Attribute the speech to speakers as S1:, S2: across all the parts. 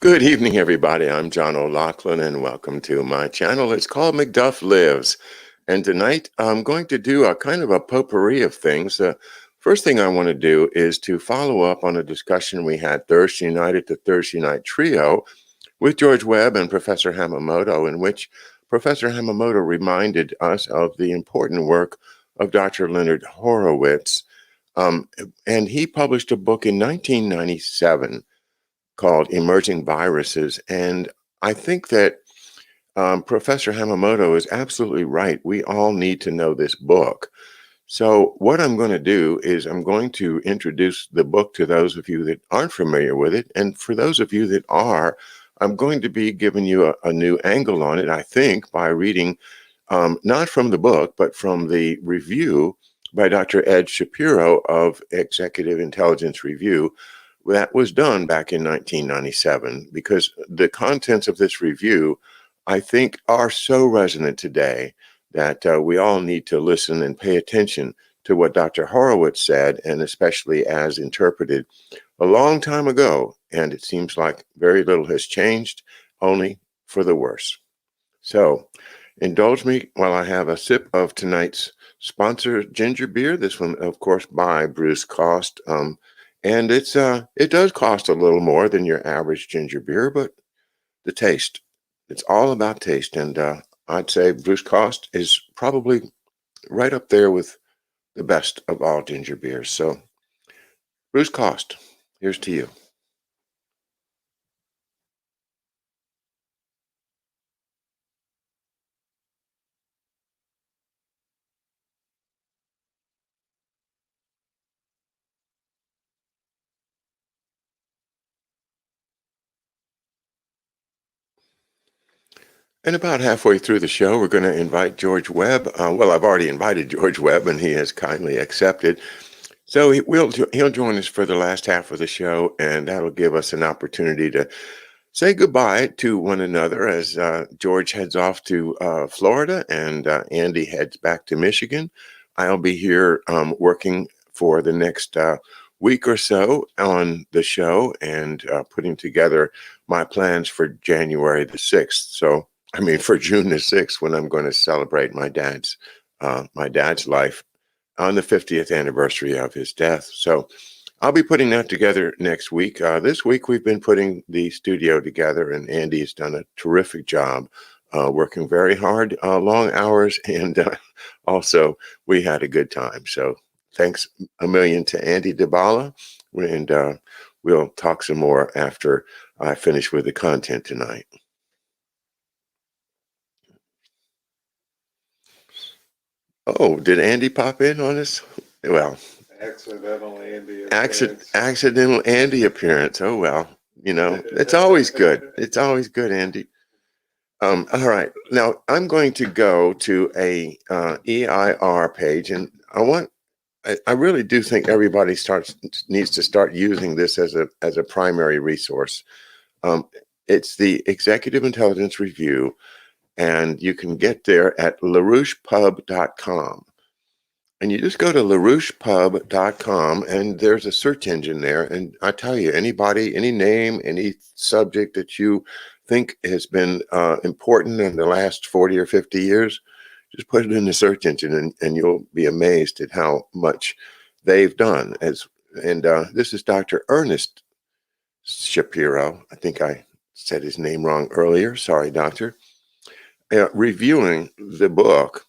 S1: Good evening, everybody. I'm John OLoughlin, and welcome to my channel. It's called McDuff Lives. And tonight I'm going to do a kind of a potpourri of things. The first thing I want to do is to follow up on a discussion we had Thursday night at the Thursday Night Trio with George Webb and Professor Hamamoto, in which Professor Hamamoto reminded us of the important work of Dr. Leonard Horowitz. And he published a book in 1997 called Emerging Viruses. And I think that Professor Hamamoto is absolutely right. We all need to know this book. So what I'm going to do is I'm going to introduce the book to those of you that aren't familiar with it. And for those of you that are, I'm going to be giving you a new angle on it, I think, by reading not from the book, but from the review by Dr. Ed Shapiro of Executive Intelligence Review. That was done back in 1997, because the contents of this review, I think, are so resonant today that we all need to listen and pay attention to what Dr. Horowitz said, and especially as interpreted a long time ago. And it seems like very little has changed, only for the worse. So indulge me while I have a sip of tonight's sponsor ginger beer. This one, of course, by Bruce Cost. And it does cost a little more than your average ginger beer, but the taste, it's all about taste. And I'd say Bruce Cost is probably right up there with the best of all ginger beers. So Bruce Cost, here's to you. And about halfway through the show, we're going to invite George Webb. Well, I've already invited George Webb, and he has kindly accepted. So he'll join us for the last half of the show, and that'll give us an opportunity to say goodbye to one another as George heads off to Florida and Andy heads back to Michigan. I'll be here working for the next week or so on the show and putting together my plans for January the 6th. So, I mean, for June the 6th, when I'm going to celebrate my dad's life on the 50th anniversary of his death. So I'll be putting that together next week. This week, we've been putting the studio together, and Andy has done a terrific job, working very hard, long hours, and also we had a good time. So thanks a million to Andy DeBala, and we'll talk some more after I finish with the content tonight. Oh, did Andy pop in on us? Well,
S2: accidental Andy appearance.
S1: Accidental Andy appearance. Oh, well, it's always good. It's always good, Andy. All right. Now I'm going to go to a EIR page, and I really do think everybody needs to start using this as a primary resource. It's the Executive Intelligence Review, and you can get there at LaRouchePub.com. And you just go to LaRouchePub.com, and there's a search engine there. And I tell you, anybody, any name, any subject that you think has been important in the last 40 or 50 years, just put it in the search engine, and you'll be amazed at how much they've done. This is Dr. Ernest Shapiro. I think I said his name wrong earlier. Sorry, doctor. Reviewing the book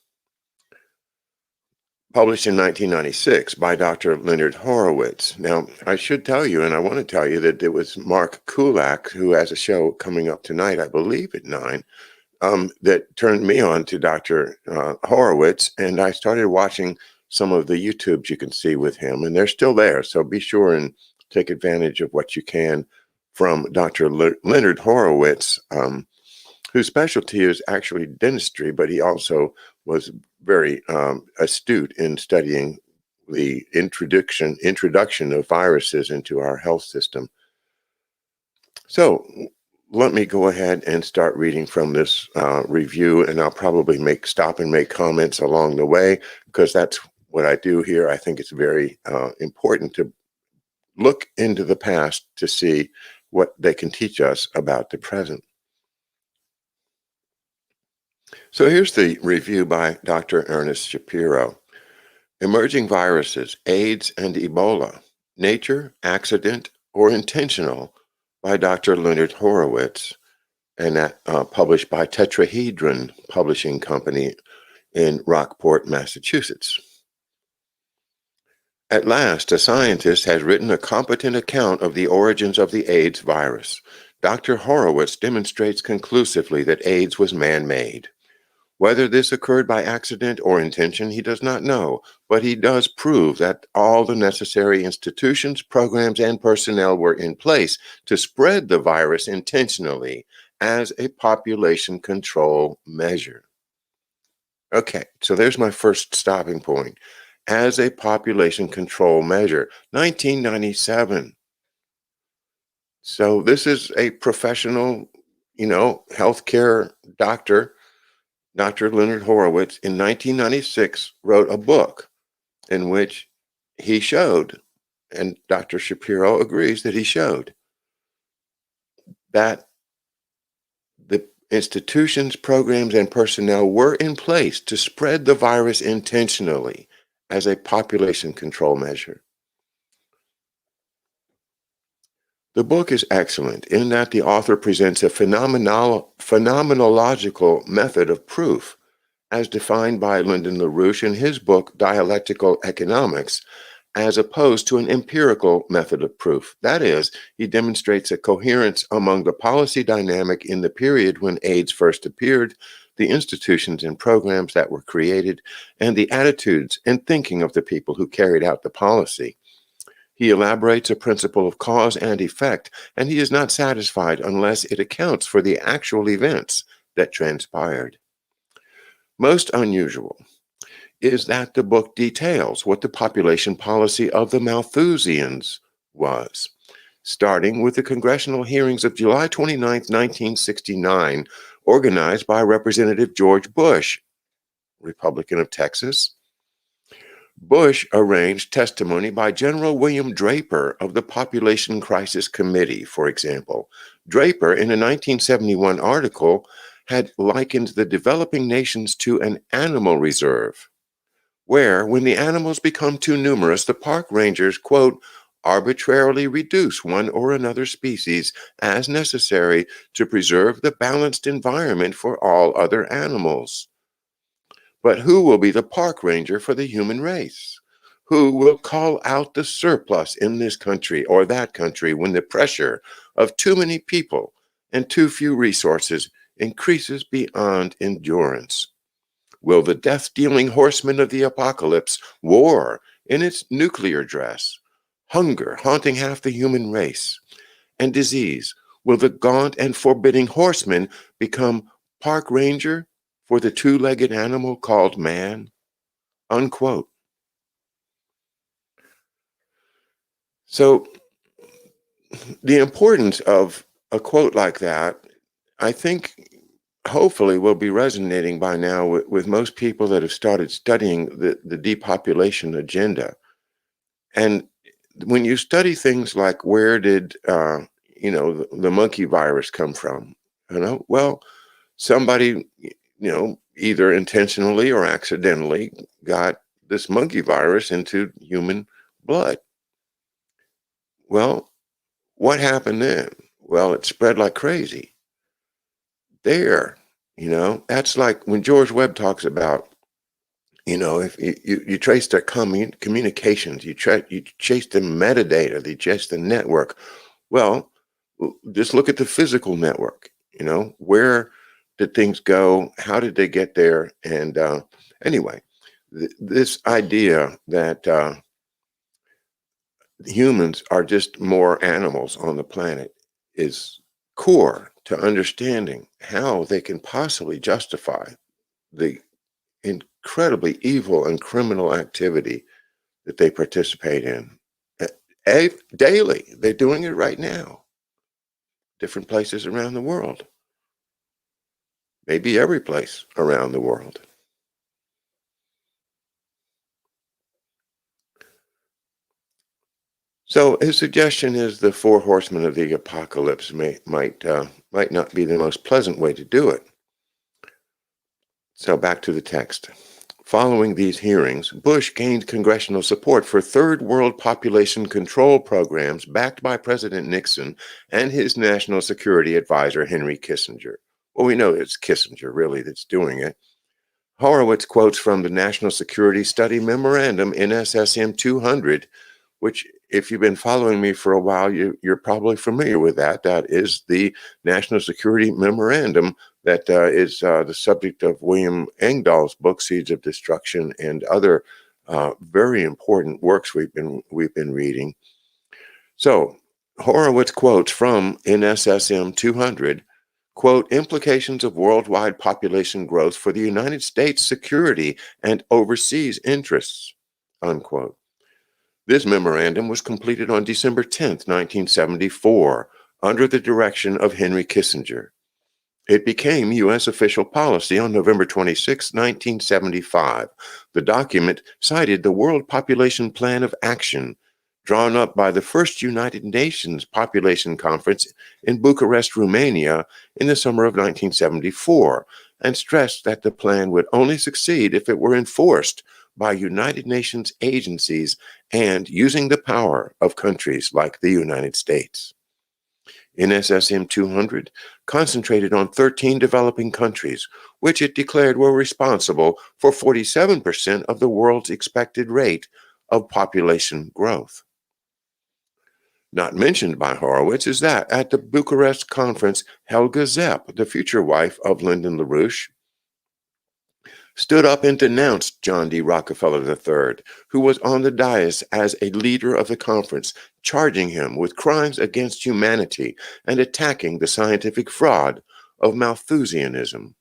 S1: published in 1996 by Dr. Leonard Horowitz. Now, I should tell you, and I want to tell you, that it was Mark Kulak, who has a show coming up tonight, I believe at 9, that turned me on to Dr. Horowitz, and I started watching some of the YouTubes you can see with him, and they're still there, so be sure and take advantage of what you can from Dr. Leonard Horowitz, whose specialty is actually dentistry, but he also was very astute in studying the introduction of viruses into our health system. So let me go ahead and start reading from this review, and I'll probably stop and make comments along the way, because that's what I do here. I think it's very important to look into the past to see what they can teach us about the present. So here's the review by Dr. Ernest Shapiro. Emerging Viruses, AIDS and Ebola, Nature, Accident, or Intentional by Dr. Leonard Horowitz, and that published by Tetrahedron Publishing Company in Rockport, Massachusetts. At last, a scientist has written a competent account of the origins of the AIDS virus. Dr. Horowitz demonstrates conclusively that AIDS was man-made. Whether this occurred by accident or intention, he does not know, but he does prove that all the necessary institutions, programs, and personnel were in place to spread the virus intentionally as a population control measure. Okay, so there's my first stopping point. As a population control measure, 1997. So this is a professional, healthcare doctor. Dr. Leonard Horowitz in 1996 wrote a book in which he showed, and Dr. Shapiro agrees that he showed, that the institutions, programs, and personnel were in place to spread the virus intentionally as a population control measure. The book is excellent in that the author presents a phenomenological method of proof as defined by Lyndon LaRouche in his book, Dialectical Economics, as opposed to an empirical method of proof. That is, he demonstrates a coherence among the policy dynamic in the period when AIDS first appeared, the institutions and programs that were created, and the attitudes and thinking of the people who carried out the policy. He elaborates a principle of cause and effect, and he is not satisfied unless it accounts for the actual events that transpired. Most unusual is that the book details what the population policy of the Malthusians was, starting with the congressional hearings of July 29, 1969, organized by Representative George Bush, Republican of Texas. Bush arranged testimony by General William Draper of the Population Crisis Committee, for example. Draper, in a 1971 article, had likened the developing nations to an animal reserve, where, when the animals become too numerous, the park rangers, quote, arbitrarily reduce one or another species as necessary to preserve the balanced environment for all other animals. But who will be the park ranger for the human race? Who will call out the surplus in this country or that country when the pressure of too many people and too few resources increases beyond endurance? Will the death-dealing horsemen of the apocalypse, war in its nuclear dress, hunger haunting half the human race, and disease, will the gaunt and forbidding horseman become park ranger for the two-legged animal called man? Unquote. So the importance of a quote like that, I think, hopefully will be resonating by now with most people that have started studying the depopulation agenda. And when you study things like where did, the monkey virus come from, well, somebody, either intentionally or accidentally got this monkey virus into human blood. Well, what happened then? Well, it spread like crazy. That's like when George Webb talks about, if you trace their communications, you chase the metadata, you chase the network. Well, just look at the physical network. Where did things go? How did they get there? And anyway, this idea that humans are just more animals on the planet is core to understanding how they can possibly justify the incredibly evil and criminal activity that they participate in daily. They're doing it right now, different places around the world, maybe every place around the world. So his suggestion is the four horsemen of the apocalypse might not be the most pleasant way to do it. So back to the text. Following these hearings, Bush gained congressional support for third world population control programs backed by President Nixon and his national security advisor, Henry Kissinger. Well, we know it's Kissinger really that's doing it. Horowitz quotes from the National Security Study Memorandum, NSSM 200, which, if you've been following me for a while, you're probably familiar with that. That is the National Security Memorandum that is the subject of William Engdahl's book, Seeds of Destruction, and other very important works we've been reading. So Horowitz quotes from NSSM 200, quote, implications of worldwide population growth for the United States security and overseas interests, unquote. This memorandum was completed on December 10th, 1974, under the direction of Henry Kissinger. It became U.S. official policy on November 26, 1975. The document cited the World Population Plan of Action, drawn up by the first United Nations Population Conference in Bucharest, Romania, in the summer of 1974, and stressed that the plan would only succeed if it were enforced by United Nations agencies and using the power of countries like the United States. NSSM 200 concentrated on 13 developing countries, which it declared were responsible for 47% of the world's expected rate of population growth. Not mentioned by Horowitz is that at the Bucharest conference, Helga Zepp, the future wife of Lyndon LaRouche, stood up and denounced John D. Rockefeller III, who was on the dais as a leader of the conference, charging him with crimes against humanity and attacking the scientific fraud of Malthusianism.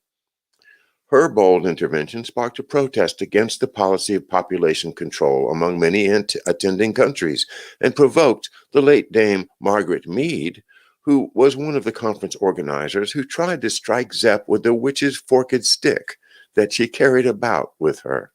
S1: Her bold intervention sparked a protest against the policy of population control among many attending countries and provoked the late Dame Margaret Mead, who was one of the conference organizers, who tried to strike Zepp with the witch's forked stick that she carried about with her.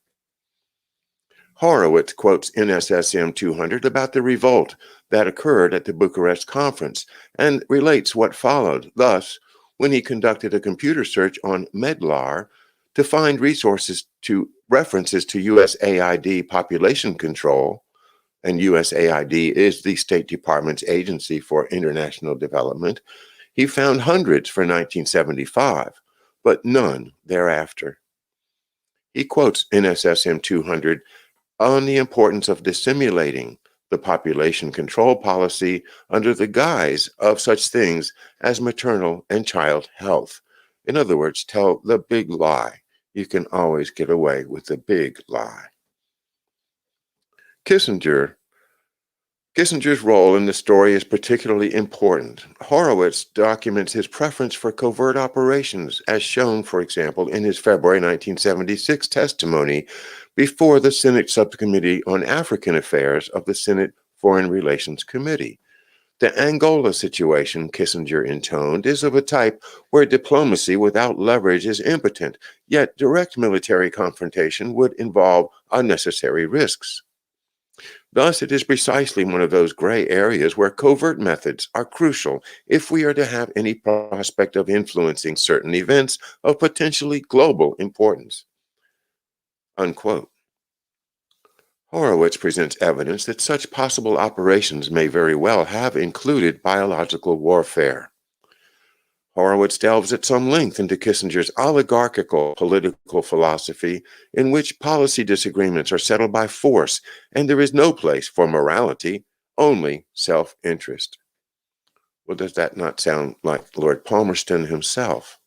S1: Horowitz quotes NSSM 200 about the revolt that occurred at the Bucharest conference and relates what followed. Thus, when he conducted a computer search on Medlar to find references to USAID population control, and USAID is the State Department's agency for international development, he found hundreds for 1975, but none thereafter. He quotes NSSM 200 on the importance of dissimulating the population control policy under the guise of such things as maternal and child health. In other words, tell the big lie. You can always get away with the big lie. Kissinger's role in the story is particularly important. Horowitz documents his preference for covert operations, as shown, for example, in his February 1976 testimony before the Senate Subcommittee on African Affairs of the Senate Foreign Relations Committee. The Angola situation, Kissinger intoned, is of a type where diplomacy without leverage is impotent, yet direct military confrontation would involve unnecessary risks. Thus, it is precisely one of those gray areas where covert methods are crucial if we are to have any prospect of influencing certain events of potentially global importance. Unquote. Horowitz presents evidence that such possible operations may very well have included biological warfare. Horowitz delves at some length into Kissinger's oligarchical political philosophy, in which policy disagreements are settled by force and there is no place for morality, only self-interest. Well, does that not sound like Lord Palmerston himself?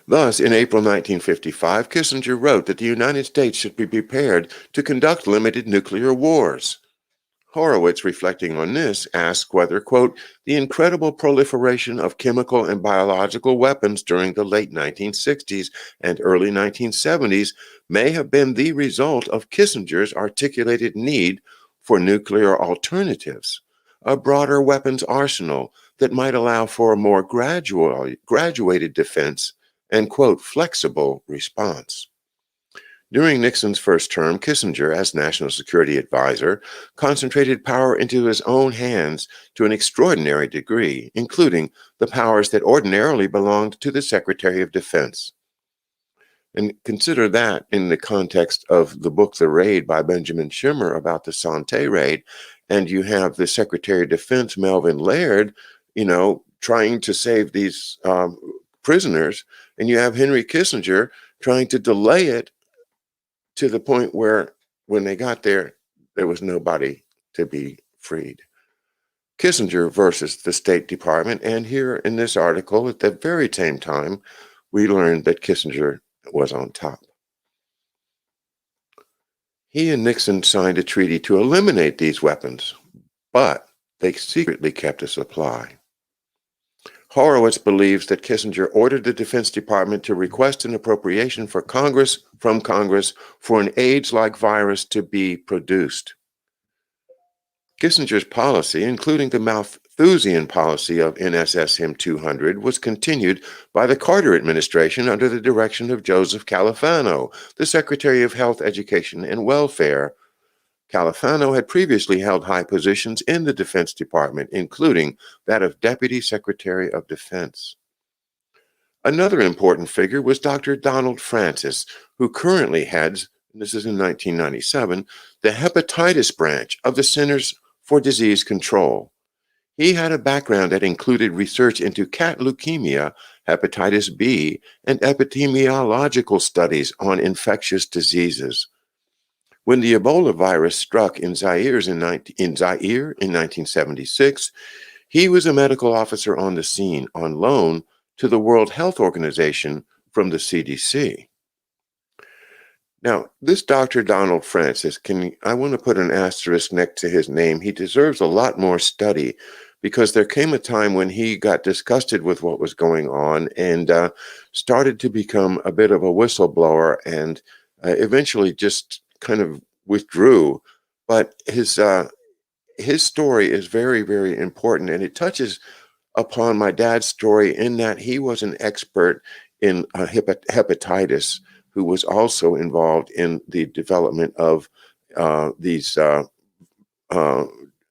S1: Thus, in April 1955, Kissinger wrote that the United States should be prepared to conduct limited nuclear wars. Horowitz, reflecting on this, asked whether, quote, the incredible proliferation of chemical and biological weapons during the late 1960s and early 1970s may have been the result of Kissinger's articulated need for nuclear alternatives, a broader weapons arsenal that might allow for a more graduated defense and, quote, flexible response. During Nixon's first term, Kissinger, as National Security Advisor, concentrated power into his own hands to an extraordinary degree, including the powers that ordinarily belonged to the Secretary of Defense. And consider that in the context of the book The Raid by Benjamin Shimmer about the Sante raid, and you have the Secretary of Defense, Melvin Laird, trying to save these prisoners, and you have Henry Kissinger trying to delay it to the point where when they got there, there was nobody to be freed. Kissinger versus the State Department. And here in this article, at the very same time, we learned that Kissinger was on top. He and Nixon signed a treaty to eliminate these weapons, but they secretly kept a supply. Horowitz believes that Kissinger ordered the Defense Department to request an appropriation from Congress for an AIDS-like virus to be produced. Kissinger's policy, including the Malthusian policy of NSSM 200, was continued by the Carter administration under the direction of Joseph Califano, the Secretary of Health, Education, and Welfare. Califano had previously held high positions in the Defense Department, including that of Deputy Secretary of Defense. Another important figure was Dr. Donald Francis, who currently heads, this is in 1997, the hepatitis branch of the Centers for Disease Control. He had a background that included research into cat leukemia, hepatitis B, and epidemiological studies on infectious diseases. When the Ebola virus struck in Zaire in 1976, he was a medical officer on the scene on loan to the World Health Organization from the CDC. Now, this Dr. Donald Francis, I want to put an asterisk next to his name. He deserves a lot more study because there came a time when he got disgusted with what was going on and started to become a bit of a whistleblower and eventually just kind of withdrew, but his story is very, very important, and it touches upon my dad's story in that he was an expert in hepatitis who was also involved in the development of these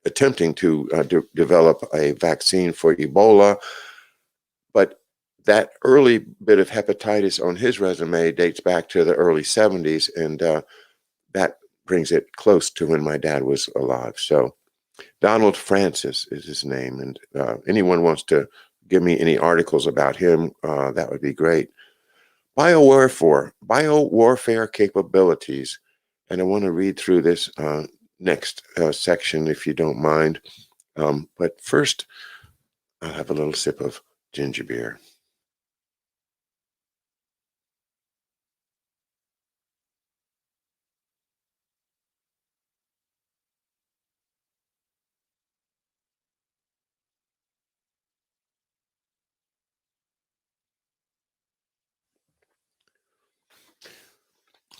S1: attempting to develop a vaccine for Ebola. But that early bit of hepatitis on his resume dates back to the early 70s, and that brings it close to when my dad was alive. So Donald Francis is his name, and anyone wants to give me any articles about him, that would be great. Biowarfare capabilities, and I want to read through this next section if you don't mind. But first, I'll have a little sip of ginger beer.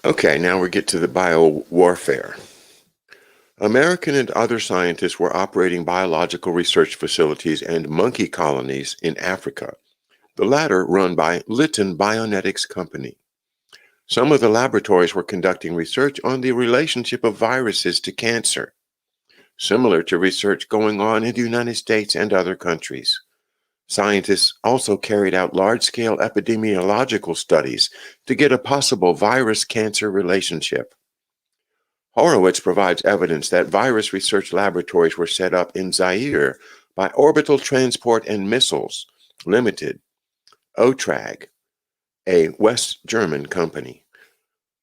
S1: Okay, now we get to the biowarfare. American and other scientists were operating biological research facilities and monkey colonies in Africa, the latter run by Lytton Bionetics Company. Some of the laboratories were conducting research on the relationship of viruses to cancer, similar to research going on in the United States and other countries. Scientists also carried out large-scale epidemiological studies to get a possible virus-cancer relationship. Horowitz provides evidence that virus research laboratories were set up in Zaire by Orbital Transport and Missiles Limited, OTRAG, a West German company.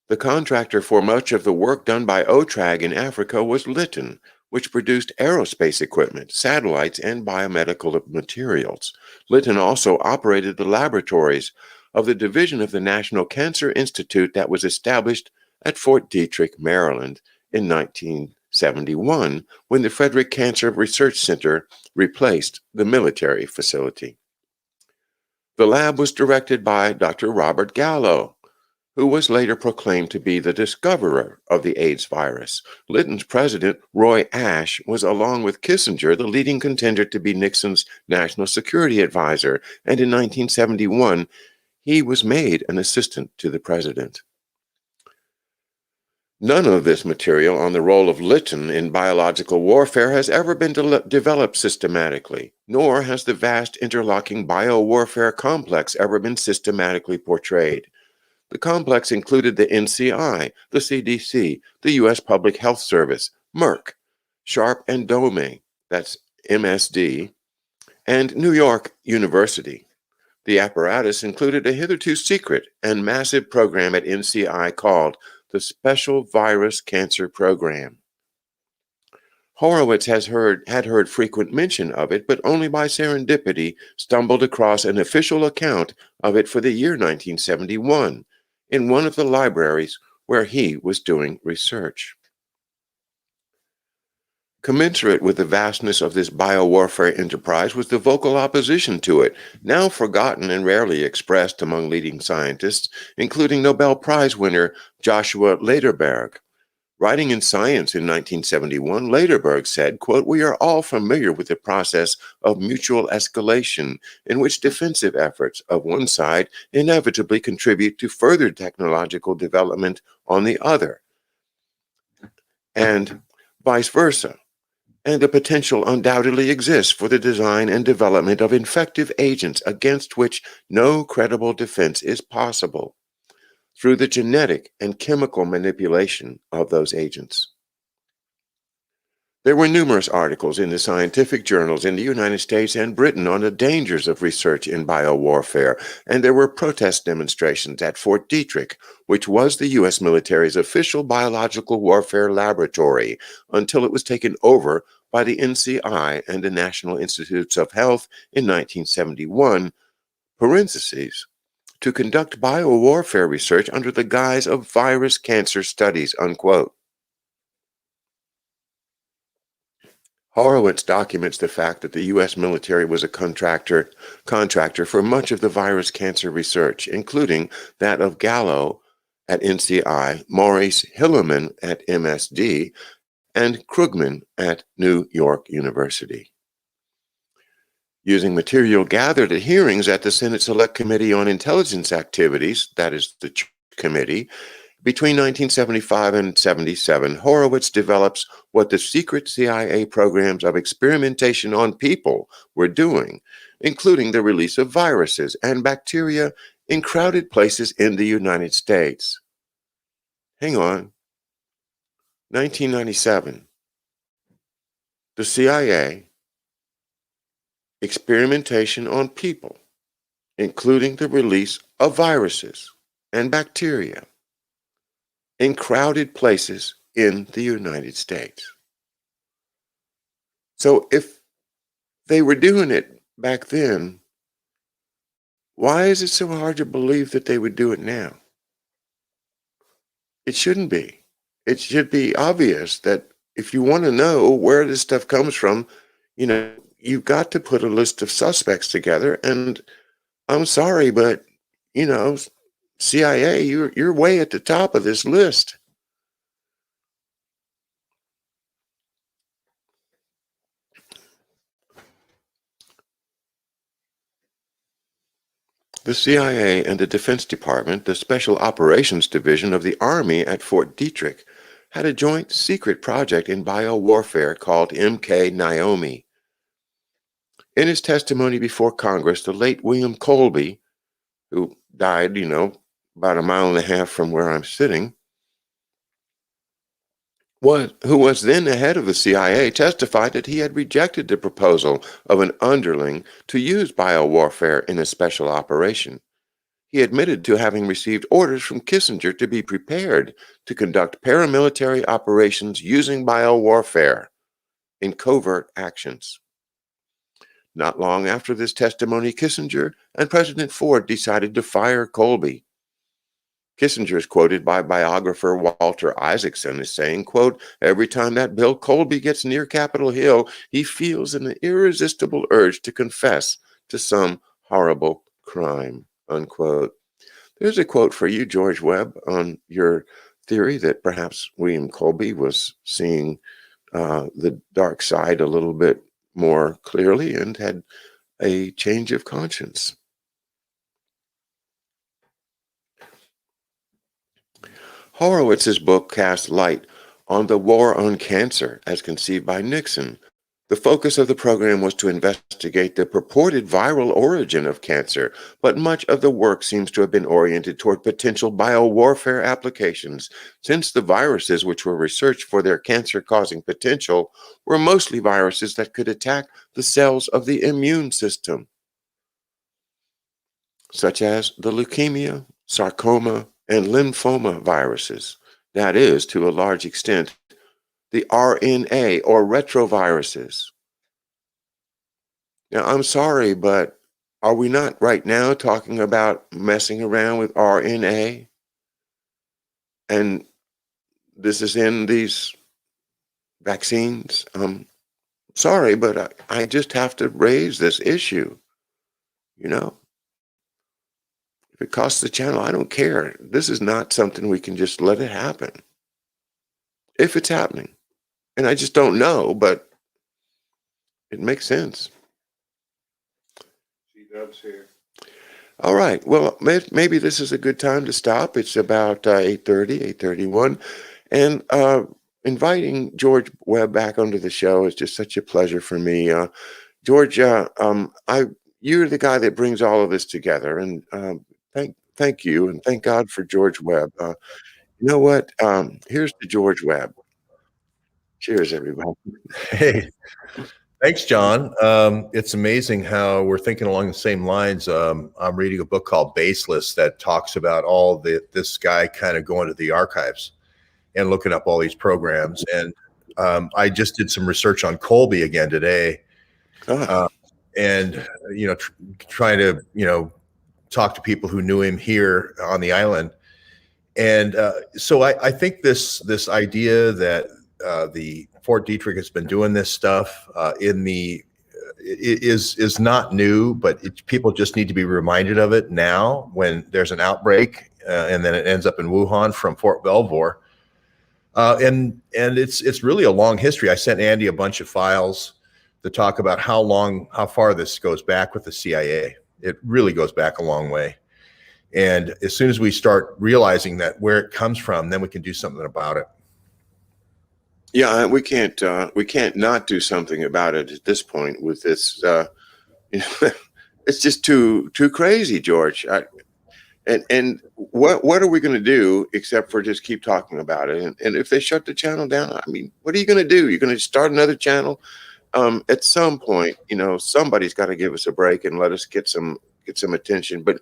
S1: The contractor for much of the work done by OTRAG in Africa was Lytton, which produced aerospace equipment, satellites, and biomedical materials. Lytton also operated the laboratories of the division of the National Cancer Institute that was established at Fort Detrick, Maryland in 1971, when the Frederick Cancer Research Center replaced the military facility. The lab was directed by Dr. Robert Gallo, who was later proclaimed to be the discoverer of the AIDS virus. Lytton's president, Roy Ashe, was, along with Kissinger, the leading contender to be Nixon's national security advisor, and in 1971, he was made an assistant to the president. None of this material on the role of Lytton in biological warfare has ever been developed systematically, nor has the vast interlocking biowarfare complex ever been systematically portrayed. The complex included the NCI, the CDC, the U.S. Public Health Service, Merck, Sharp and Dome, that's MSD, and New York University. The apparatus included a hitherto secret and massive program at NCI called the Special Virus Cancer Program. Horowitz had heard frequent mention of it, but only by serendipity stumbled across an official account of it for the year 1971 in one of the libraries where he was doing research. Commensurate with the vastness of this biowarfare enterprise was the vocal opposition to it, now forgotten and rarely expressed among leading scientists, including Nobel Prize winner Joshua Lederberg. Writing in Science in 1971, Lederberg said, quote, "We are all familiar with the process of mutual escalation in which defensive efforts of one side inevitably contribute to further technological development on the other, and vice versa. And the potential undoubtedly exists for the design and development of infective agents against which no credible defense is possible through the genetic and chemical manipulation of those agents." There were numerous articles in the scientific journals in the United States and Britain on the dangers of research in biowarfare, and there were protest demonstrations at Fort Detrick, which was the U.S. military's official biological warfare laboratory until it was taken over by the NCI and the National Institutes of Health in 1971, parentheses, to conduct biowarfare research under the guise of virus cancer studies, unquote. Horowitz documents the fact that the U.S. military was a contractor for much of the virus cancer research, including that of Gallo at NCI, Maurice Hilleman at MSD, and Krugman at New York University. Using material gathered at hearings at the Senate Select Committee on Intelligence Activities, that is the committee, between 1975 and 77, Horowitz develops what the secret CIA programs of experimentation on people were doing, including the release of viruses and bacteria in crowded places in the United States. Hang on. 1997. The CIA, experimentation on people, including the release of viruses and bacteria in crowded places in the United States. So if they were doing it back then, why is it so hard to believe that they would do it now? It shouldn't be. It should be obvious that if you want to know where this stuff comes from, you've got to put a list of suspects together. And I'm sorry, but, CIA, you're way at the top of this list. The CIA and the Defense Department, the Special Operations Division of the Army at Fort Detrick, had a joint secret project in biowarfare called MK Naomi. In his testimony before Congress, the late William Colby, who died, about a mile and a half from where I'm sitting, who was then the head of the CIA, testified that he had rejected the proposal of an underling to use biowarfare in a special operation. He admitted to having received orders from Kissinger to be prepared to conduct paramilitary operations using biowarfare in covert actions. Not long after this testimony, Kissinger and President Ford decided to fire Colby. Kissinger is quoted by biographer Walter Isaacson as saying, quote, "Every time that Bill Colby gets near Capitol Hill, he feels an irresistible urge to confess to some horrible crime," unquote. There's a quote for you, George Webb, on your theory that perhaps William Colby was seeing the dark side a little bit more clearly and had a change of conscience. Horowitz's book cast light on the war on cancer as conceived by Nixon. The focus of the program was to investigate the purported viral origin of cancer, but much of the work seems to have been oriented toward potential biowarfare applications, since the viruses which were researched for their cancer-causing potential were mostly viruses that could attack the cells of the immune system, such as the leukemia, sarcoma, and lymphoma viruses. That is, to a large extent, the RNA or retroviruses. Now, I'm sorry, but are we not right now talking about messing around with RNA? And this is in these vaccines? Sorry, but I just have to raise this issue. You know, if it costs the channel, I don't care. This is not something we can just let it happen. If it's happening. And I just don't know, but it makes sense.
S2: G-Dub's here.
S1: All right. Well, maybe this is a good time to stop. It's about 8:30, 8:31. And inviting George Webb back onto the show is just such a pleasure for me. George, you're the guy that brings all of this together. And thank you. And thank God for George Webb. You know what? Here's to George Webb. Cheers, everybody.
S3: Hey, thanks, John. It's amazing how we're thinking along the same lines. I'm reading a book called Baseless that talks about all this guy kind of going to the archives and looking up all these programs. And I just did some research on Colby again today, and trying to talk to people who knew him here on the island. And so I think this idea that the Fort Detrick has been doing this stuff is not new, but people just need to be reminded of it now when there's an outbreak, and then it ends up in Wuhan from Fort Belvoir, and it's really a long history. I sent Andy a bunch of files to talk about how far this goes back with the CIA. It really goes back a long way. And as soon as we start realizing that where it comes from, then we can do something about it.
S1: Yeah, we can't not do something about it at this point with this. It's just too crazy, George. And what are we going to do except for just keep talking about it? And if they shut the channel down, I mean, what are you going to do? You're going to start another channel? At some point, somebody's got to give us a break and let us get some attention. But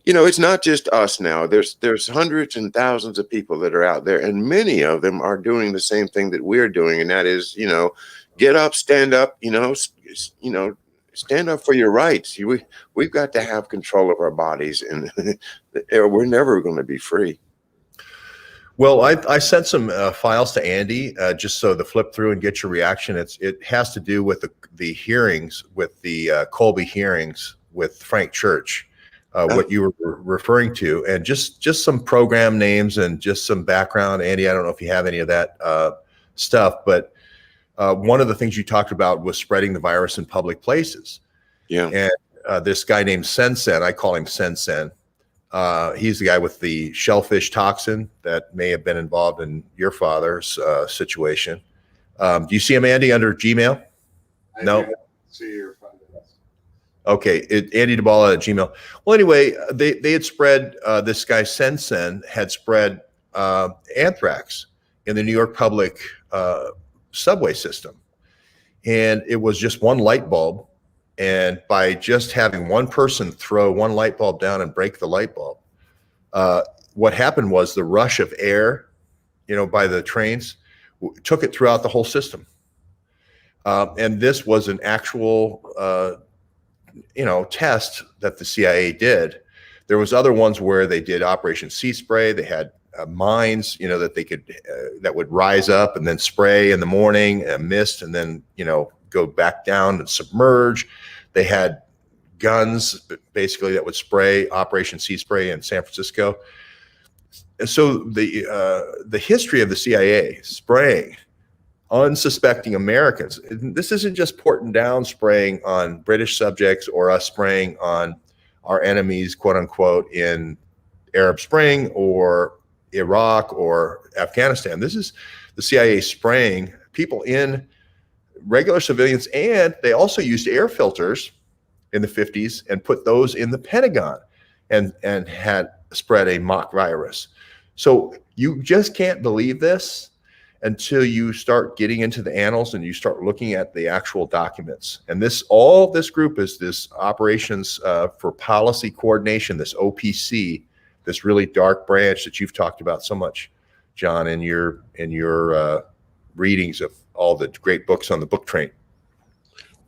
S1: it's not just us now. There's hundreds and thousands of people that are out there, and many of them are doing the same thing that we're doing, and that is, get up, stand up, stand up for your rights. We've got to have control of our bodies, and we're never going to be free.
S3: Well, I sent some files to Andy just so to flip through and get your reaction. It has to do with the hearings, with the Colby hearings with Frank Church. What you were referring to, and just some program names and just some background. Andy, I don't know if you have any of that stuff, but one of the things you talked about was spreading the virus in public places.
S1: Yeah.
S3: And this guy named Sensen, I call him Sensen. He's the guy with the shellfish toxin that may have been involved in your father's situation. Do you see him, Andy, under Gmail? No.
S2: See your files.
S3: Okay, Andy DeBala at Gmail. Well, anyway, they had spread, this guy Sensen had spread anthrax in the New York public subway system. And it was just one light bulb. And by just having one person throw one light bulb down and break the light bulb, what happened was the rush of air, by the trains, took it throughout the whole system. And this was an actual test that the CIA did. There was other ones where they did Operation Sea Spray. They had mines, that they could that would rise up and then spray in the morning, mist, and then go back down and submerge. They had guns basically that would spray, Operation Sea Spray in San Francisco. And so the history of the CIA spraying unsuspecting Americans. This isn't just Porton Down spraying on British subjects or us spraying on our enemies, quote unquote, in Arab Spring or Iraq or Afghanistan. This is the CIA spraying people in regular civilians, and they also used air filters in the 50s and put those in the Pentagon and had spread a mock virus. So you just can't believe this until you start getting into the annals and you start looking at the actual documents. And all this group is this Operations for Policy Coordination, this OPC, this really dark branch that you've talked about so much, John, in your readings of all the great books on the book train.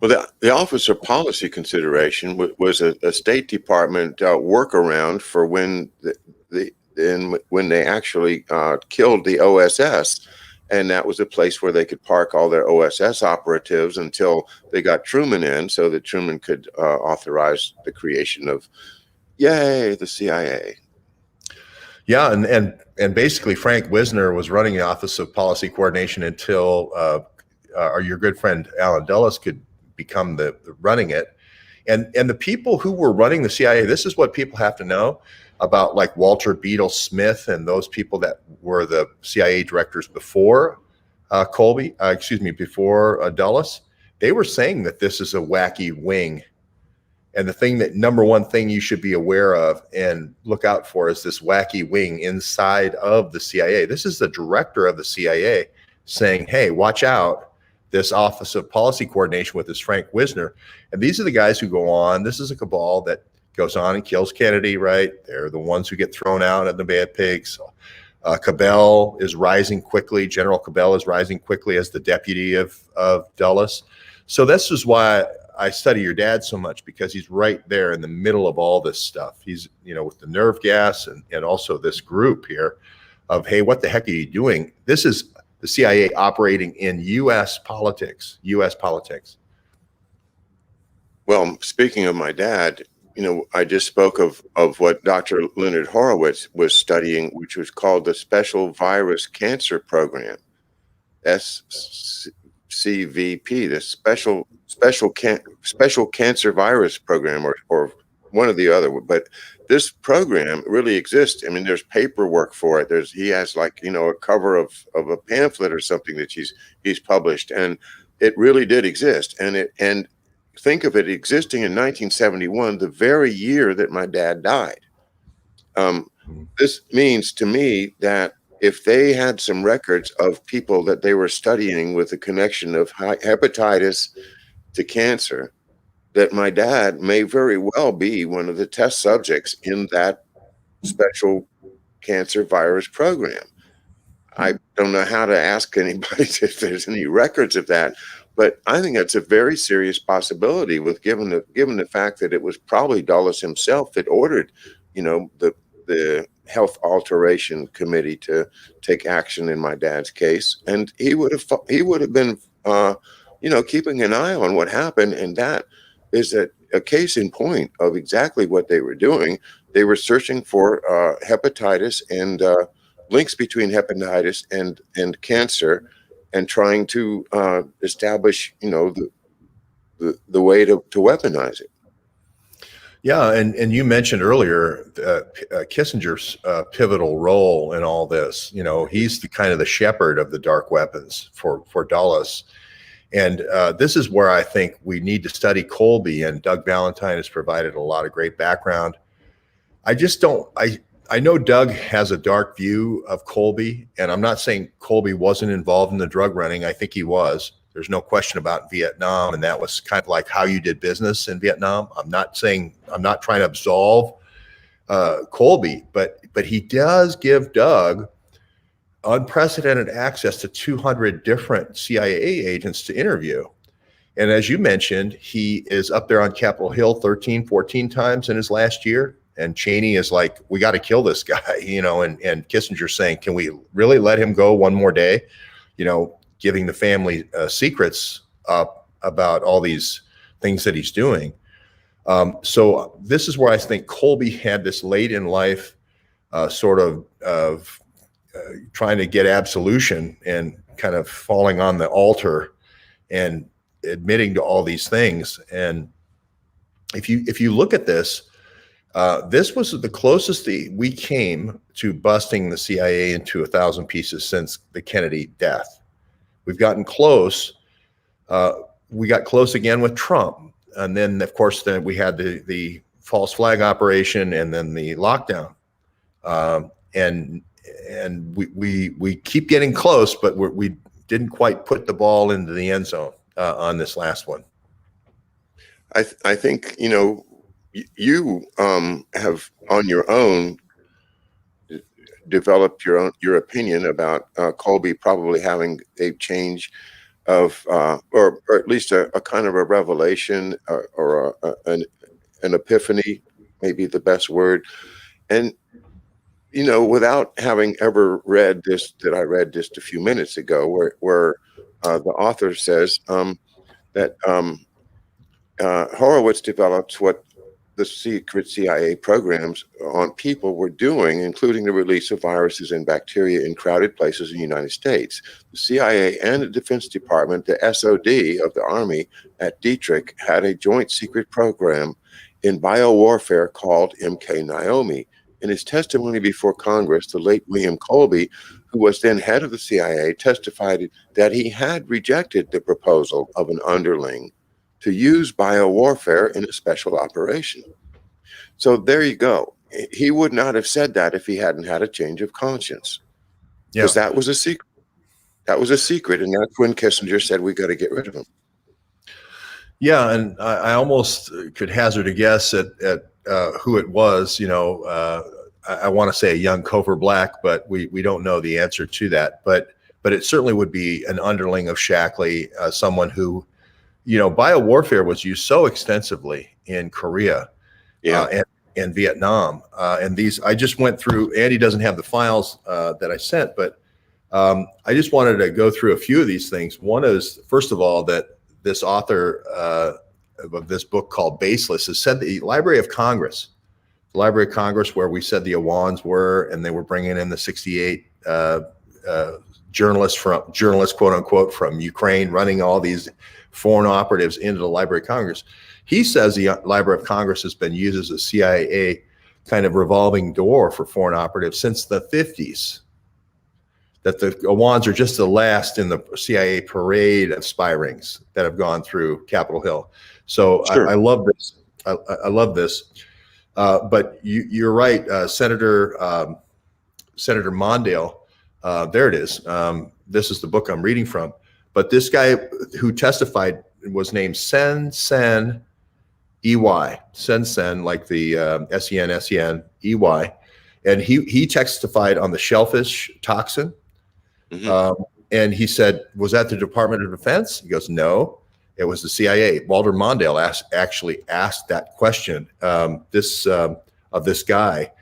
S1: Well, the Office of Policy Consideration was a State Department workaround for when when they actually killed the OSS, and that was a place where they could park all their OSS operatives until they got Truman in, so that Truman could authorize the creation of, yay, the CIA.
S3: Yeah, and basically Frank Wisner was running the Office of Policy Coordination until your good friend Alan Dulles could become the running it. And the people who were running the CIA, this is what people have to know about, like Walter Beadle Smith and those people that were the CIA directors before before Dulles. They were saying that this is a wacky wing. And the number one thing you should be aware of and look out for is this wacky wing inside of the CIA. This is the director of the CIA saying, hey, watch out. This Office of Policy Coordination with this Frank Wisner. And these are the guys who go on. This is a cabal that goes on and kills Kennedy, right? They're the ones who get thrown out at the bad pigs. Cabell is rising quickly. General Cabell is rising quickly as the deputy of Dulles. So this is why I study your dad so much, because he's right there in the middle of all this stuff. He's, with the nerve gas and also this group here of, hey, what the heck are you doing? This is the CIA operating in U.S. politics.
S1: Well, speaking of my dad, I just spoke of what Dr. Leonard Horowitz was studying, which was called the Special Virus Cancer Program, SCVP, the Special Cancer Virus Program, or one or the other. But this program really exists. I mean, there's paperwork for it. He has a cover of a pamphlet or something that he's published, and it really did exist. And think of it existing in 1971, the very year that my dad died. This means to me that if they had some records of people that they were studying with the connection of hepatitis to cancer, that my dad may very well be one of the test subjects in that special cancer virus program. I don't know how to ask anybody if there's any records of that, but I think that's a very serious possibility, given the fact that it was probably Dulles himself that ordered, the Health Alteration Committee to take action in my dad's case, and he would have been, keeping an eye on what happened, and that is a case in point of exactly what they were doing. They were searching for hepatitis and links between hepatitis and cancer, and trying to establish, the way to weaponize it.
S3: Yeah, and you mentioned earlier Kissinger's pivotal role in all this. He's the kind of the shepherd of the dark weapons for Dulles. And this is where I think we need to study Colby, and Doug Valentine has provided a lot of great background. I know Doug has a dark view of Colby, and I'm not saying Colby wasn't involved in the drug running. I think he was. There's no question about Vietnam, and that was kind of like how you did business in Vietnam. I'm not trying to absolve Colby, but he does give Doug unprecedented access to 200 different CIA agents to interview. And as you mentioned, he is up there on Capitol Hill 13, 14 times in his last year. And Cheney is like, we got to kill this guy, and Kissinger saying, can we really let him go one more day? Giving the family secrets about all these things that he's doing. So this is where I think Colby had this late in life sort of trying to get absolution and kind of falling on the altar and admitting to all these things. And if you look at this, This was the closest we came to busting the CIA into 1,000 pieces since the Kennedy death. We've gotten close. We got close again with Trump. And then, of course, then we had the false flag operation and then the lockdown. And we keep getting close, but we didn't quite put the ball into the end zone on this last one.
S1: I think, you have on your own developed your opinion about Colby probably having a change of or at least a kind of a revelation or an epiphany, maybe the best word. And without having ever read this that I read just a few minutes ago, where the author says that Horowitz develops what the secret CIA programs on people were doing, including the release of viruses and bacteria in crowded places in the United States. The CIA and the Defense Department, the SOD of the Army at Dietrich, had a joint secret program in biowarfare called MK Naomi. In his testimony before Congress, the late William Colby, who was then head of the CIA, testified that he had rejected the proposal of an underling to use biowarfare in a special operation. So there you go. He would not have said that if he hadn't had a change of conscience, because that was a secret. That was a secret, and that's when Kissinger said, we got to get rid of him.
S3: Yeah, and I almost could hazard a guess at who it was. I want to say a young Cover Black, but we don't know the answer to that. But it certainly would be an underling of Shackley, someone who, biowarfare was used so extensively in Korea and Vietnam. And these, I just went through, Andy doesn't have the files that I sent, but I just wanted to go through a few of these things. One is, first of all, that this author of this book called Baseless has said the Library of Congress, where we said the Awans were, and they were bringing in the 68 journalists, quote unquote, from Ukraine, running all these foreign operatives into the Library of Congress. He says the Library of Congress has been used as a CIA kind of revolving door for foreign operatives since the 50s. That the Awans are just the last in the CIA parade of spy rings that have gone through Capitol Hill. So sure. I love this. I love this. But you're right, Senator Mondale. There it is. This is the book I'm reading from. But this guy who testified was named Sen E.Y. Sen, like the SEN E.Y. And he testified on the shellfish toxin. Mm-hmm. And he said, was that the Department of Defense? He goes, no, it was the CIA. Walter Mondale actually asked that question of this guy.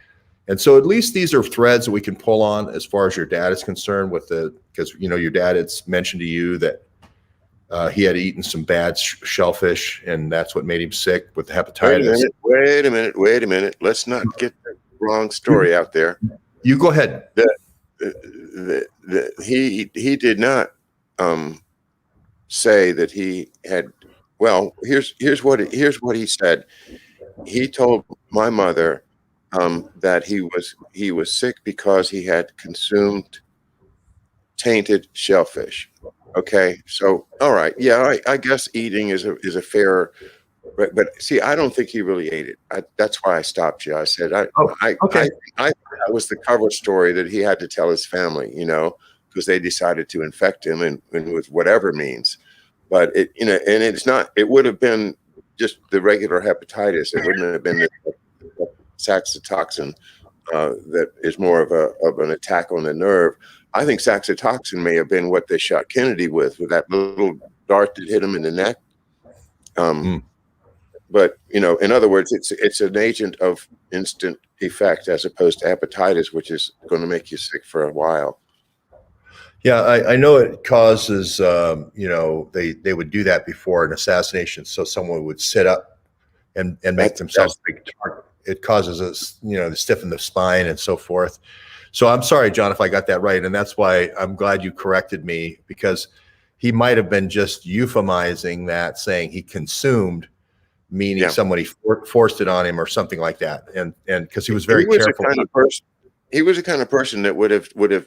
S3: And so at least these are threads that we can pull on as far as your dad is concerned because your dad had mentioned to you that he had eaten some bad shellfish and that's what made him sick with hepatitis.
S1: Wait a minute. Let's not get the wrong story out there.
S3: You go ahead.
S1: He did not say that he had. Well, here's what he said. He told my mother that he was sick because he had consumed tainted shellfish. Okay, so all right, yeah, I guess eating is a fair. But see, I don't think he really ate it. That's why I stopped you. I said, I that was the cover story that he had to tell his family, because they decided to infect him and with whatever means. But and it's not. It would have been just the regular hepatitis. It wouldn't have been the saxitoxin that is more of an attack on the nerve. I think saxitoxin may have been what they shot Kennedy with that little dart that hit him in the neck. But in other words, it's an agent of instant effect as opposed to hepatitis, which is going to make you sick for a while.
S3: Yeah, I know it causes. They would do that before an assassination, so someone would sit up and make themselves a big target. It causes us, to stiffen the spine and so forth. So I'm sorry, John, if I got that right, and that's why I'm glad you corrected me, because he might have been just euphemizing that, saying he consumed meaning
S1: Yeah.
S3: somebody forced it on him or something like that. And because he was very
S1: He was
S3: careful.
S1: the kind of person. He was the kind of person that would have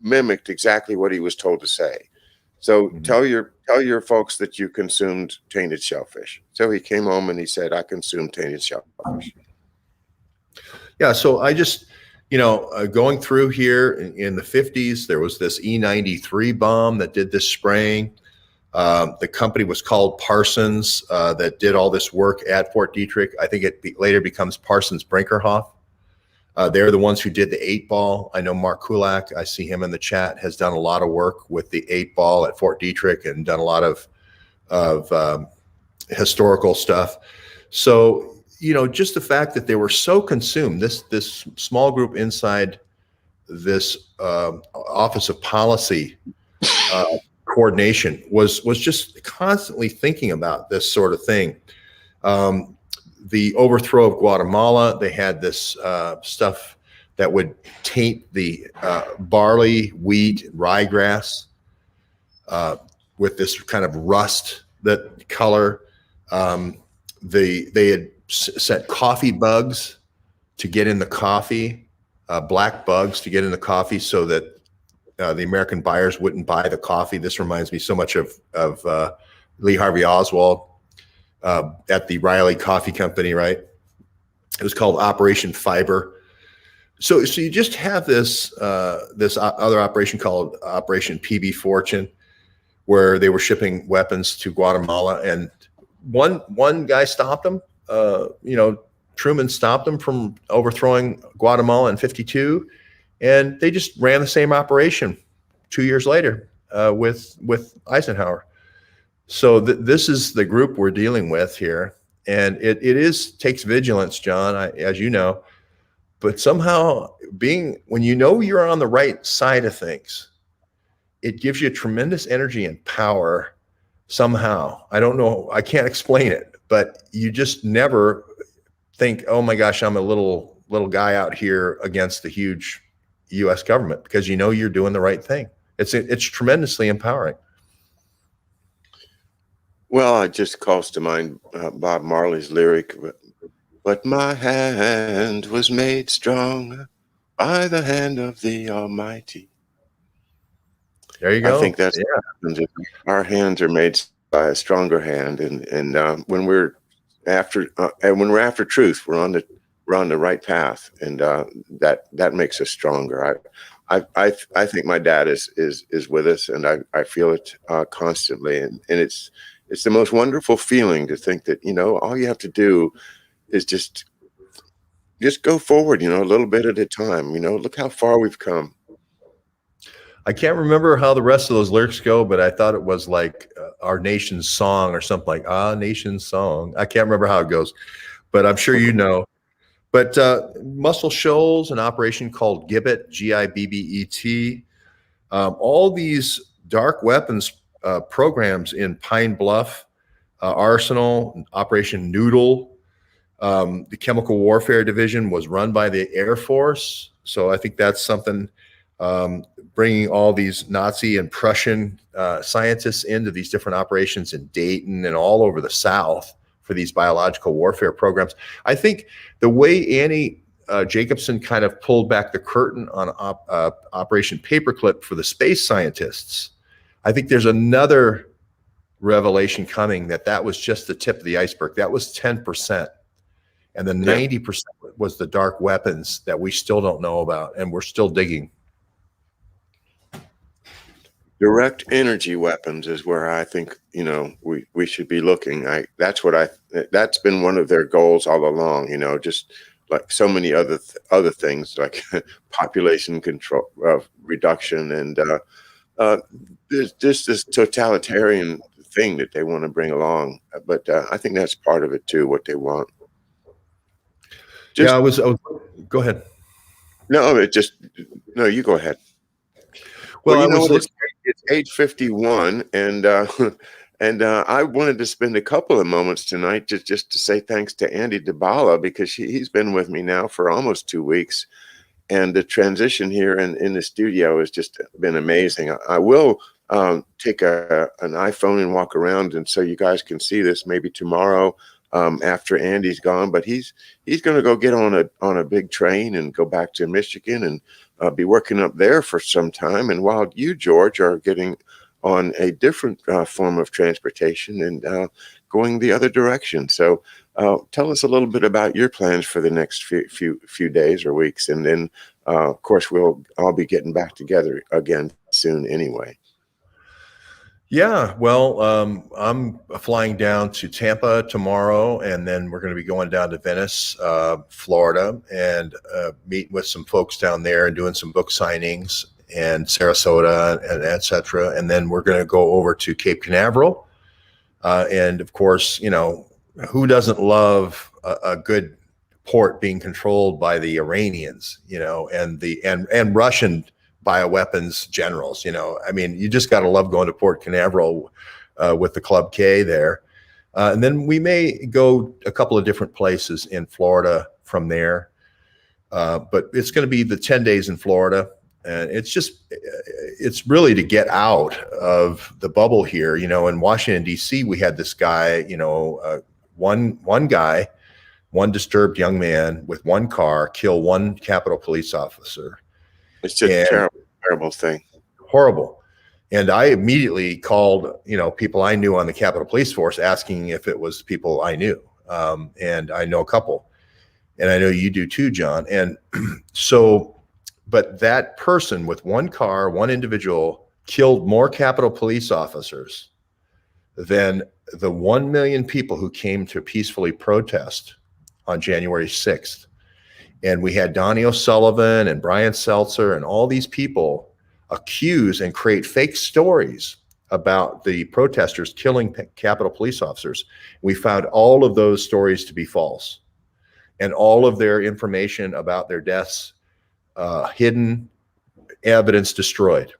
S1: mimicked exactly what he was told to say. So tell your folks that you consumed tainted shellfish. So he came home and he said, I consumed tainted shellfish.
S3: Yeah. So I just, going through here in the 50s, there was this E93 bomb that did this spraying. The company was called Parsons that did all this work at Fort Detrick. I think it later becomes Parsons Brinkerhoff. They're the ones who did the 8-ball. I know Mark Kulak, I see him in the chat, has done a lot of work with the 8-ball at Fort Detrick and done a lot of historical stuff. So, just the fact that they were so consumed, this small group inside this Office of Policy coordination was just constantly thinking about this sort of thing. The overthrow of Guatemala, they had this stuff that would taint the barley, wheat, ryegrass with this kind of rust that color. They had set coffee bugs to get in the coffee, black bugs to get in the coffee so that the American buyers wouldn't buy the coffee. This reminds me so much of Lee Harvey Oswald at the Riley Coffee Company, right? It was called Operation Fiber. So you just have this other operation called Operation PB Fortune, where they were shipping weapons to Guatemala, and one guy stopped them. Truman stopped them from overthrowing Guatemala in '52, and they just ran the same operation 2 years later with Eisenhower. So this is the group we're dealing with here, and it takes vigilance, John, as you know. But somehow, when you're on the right side of things, it gives you tremendous energy and power. Somehow, I don't know, I can't explain it, but you just never think, oh my gosh, I'm a little guy out here against the huge U.S. government, because you're doing the right thing. It's tremendously empowering.
S1: Well, it just calls to mind Bob Marley's lyric, but my hand was made strong by the hand of the Almighty.
S3: There you go.
S1: I think that's our hands are made by a stronger hand, and when we're after truth, we're on the right path, and that makes us stronger. I think my dad is with us, and I feel it constantly, and it's the most wonderful feeling to think that all you have to do is just go forward, a little bit at a time. Look how far we've come.
S3: I can't remember how the rest of those lyrics go, but I thought it was like Our Nation's Song or something like Nation's Song. I can't remember how it goes, but I'm sure you know. But Muscle Shoals, an operation called Gibbet, Gibbet, all these dark weapons programs in Pine Bluff, Arsenal, Operation Noodle. The Chemical Warfare Division was run by the Air Force. So I think that's something, bringing all these Nazi and Prussian scientists into these different operations in Dayton and all over the South for these biological warfare programs. I think the way Annie Jacobson kind of pulled back the curtain on Operation Paperclip for the space scientists, I think there's another revelation coming that was just the tip of the iceberg. That was 10%. And the 90% was the dark weapons that we still don't know about, and we're still digging.
S1: Direct energy weapons is where I think we should be looking. That's been one of their goals all along. Just like so many other things, like population control, reduction, and there's just this totalitarian thing that they want to bring along. But I think that's part of it too. What they want.
S3: I was. Go ahead.
S1: No, you go ahead.
S3: Well,
S1: it's age 51, and I wanted to spend a couple of moments tonight just to say thanks to Andy DeBala, because he's been with me now for almost 2 weeks, and the transition here in the studio has just been amazing. I will take an iPhone and walk around, and so you guys can see this maybe tomorrow. after Andy's gone, but he's going to go get on a big train and go back to Michigan and be working up there for some time. And while you, George, are getting on a different form of transportation and going the other direction. So tell us a little bit about your plans for the next few days or weeks, and then of course I'll be getting back together again soon anyway.
S3: Yeah, well, I'm flying down to Tampa tomorrow, and then we're going to be going down to Venice, Florida, and meeting with some folks down there and doing some book signings, and Sarasota, and et cetera. And then we're going to go over to Cape Canaveral. And of course, you know, who doesn't love a good port being controlled by the Iranians, you know, and Russian bioweapons generals, you know. I mean, you just got to love going to Port Canaveral with the Club K there. And then we may go a couple of different places in Florida from there. But it's going to be the 10 days in Florida. And it's really to get out of the bubble here. You know, in Washington, D.C., we had this guy, you know, one guy, one disturbed young man with one car, kill one Capitol police officer.
S1: It's just a terrible thing.
S3: Horrible. And I immediately called, you know, people I knew on the Capitol Police Force asking if it was people I knew. And I know a couple. And I know you do too, John. And so, but that person with one car, one individual, killed more Capitol Police officers than the 1 million people who came to peacefully protest on January 6th. And we had Donnie O'Sullivan and Brian Seltzer and all these people accuse and create fake stories about the protesters killing Capitol Police officers. We found all of those stories to be false, and all of their information about their deaths hidden, evidence destroyed.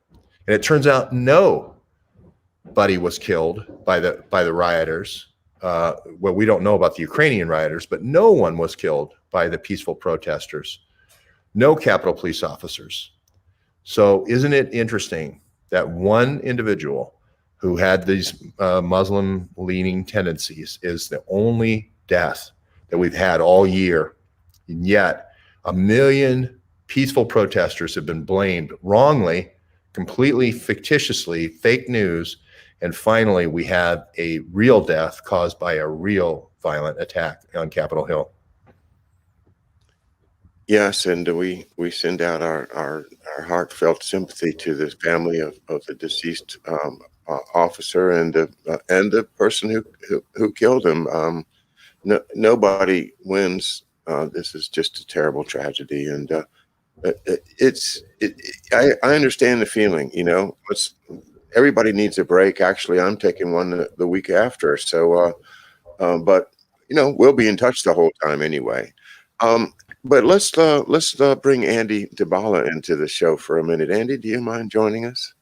S3: And it turns out nobody was killed by the rioters. Well, we don't know about the Ukrainian rioters, but no one was killed by the peaceful protesters. No Capitol Police officers. So isn't it interesting that one individual who had these Muslim-leaning tendencies is the only death that we've had all year, and yet 1 million peaceful protesters have been blamed wrongly, completely fictitiously, fake news, and finally we have a real death caused by a real violent attack on Capitol Hill.
S1: Yes, and we send out our heartfelt sympathy to the family of the deceased officer and the person who killed him. Nobody wins. This is just a terrible tragedy, and I understand the feeling. You know, everybody needs a break. Actually, I'm taking one the week after. So, but you know, we'll be in touch the whole time anyway. But let's bring Andy DiBala into the show for a minute. Andy, do you mind joining us?